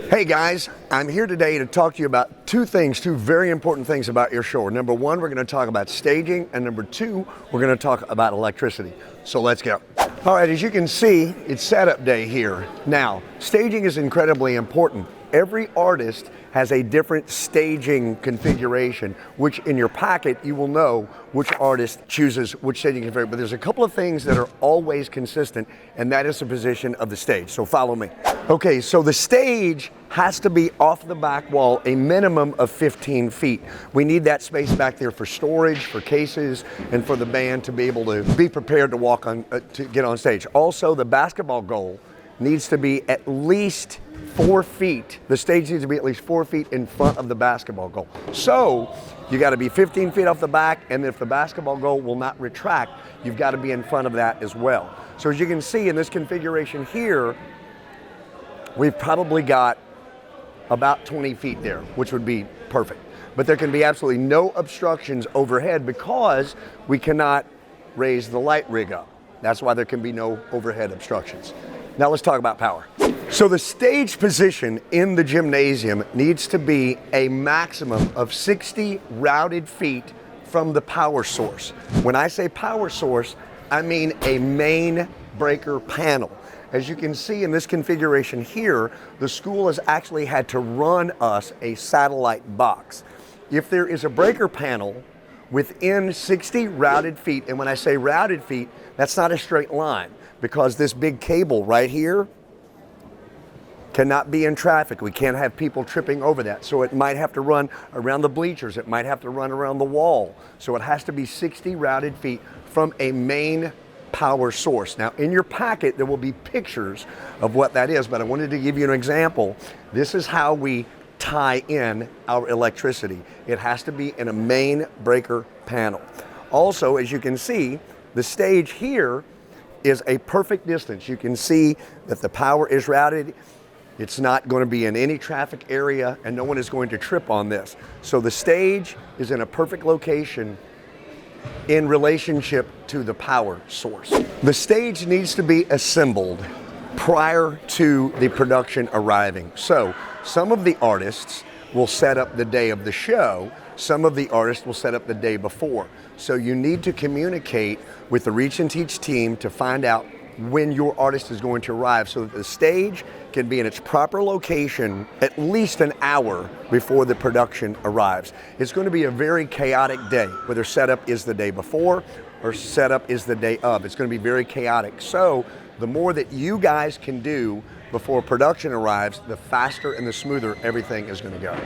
Hey guys, I'm here today to talk to you about two very important things about your show. Number one, we're going to talk about staging, and number two, we're going to talk about electricity. So let's go. All right, as you can see, it's setup day here. Now, staging is incredibly important. Every artist has a different staging configuration, which in your packet you will know which artist chooses which staging configuration. But there's a couple of things that are always consistent, and that is the position of the stage. So follow me. Okay, so the stage has to be off the back wall a minimum of 15 feet. We need that space back there for storage, for cases, and for the band to be able to be prepared to walk on, to get on stage. Also, the basketball goal needs to be at least 4 feet. The stage needs to be at least 4 feet in front of the basketball goal. So you got to be 15 feet off the back, and if the basketball goal will not retract, you've got to be in front of that as well. So as you can see in this configuration here, we've probably got about 20 feet there, which would be perfect. But there can be absolutely no obstructions overhead because we cannot raise the light rig up. That's why there can be no overhead obstructions. Now let's talk about power. So the stage position in the gymnasium needs to be a maximum of 60 routed feet from the power source. When I say power source, I mean a main breaker panel. As you can see in this configuration here, the school has actually had to run us a satellite box. If there is a breaker panel within 60 routed feet, and when I say routed feet, that's not a straight line, because this big cable right here cannot be in traffic. We can't have people tripping over that. So it might have to run around the bleachers. It might have to run around the wall. So it has to be 60 routed feet from a main power source. Now in your packet, there will be pictures of what that is, but I wanted to give you an example. This is how we tie in our electricity. It has to be in a main breaker panel. Also, as you can see, the stage here is a perfect distance. You can see that the power is routed. It's not going to be in any traffic area, and no one is going to trip on this. So the stage is in a perfect location in relationship to the power source. The stage needs to be assembled prior to the production arriving. So some of the artists will set up the day of the show. Some of the artists will set up the day before. So you need to communicate with the Reach and Teach team to find out when your artist is going to arrive so that the stage can be in its proper location at least an hour before the production arrives. It's going to be a very chaotic day, whether setup is the day before or setup is the day of. It's going to be very chaotic. So the more that you guys can do before production arrives, the faster and the smoother everything is going to go.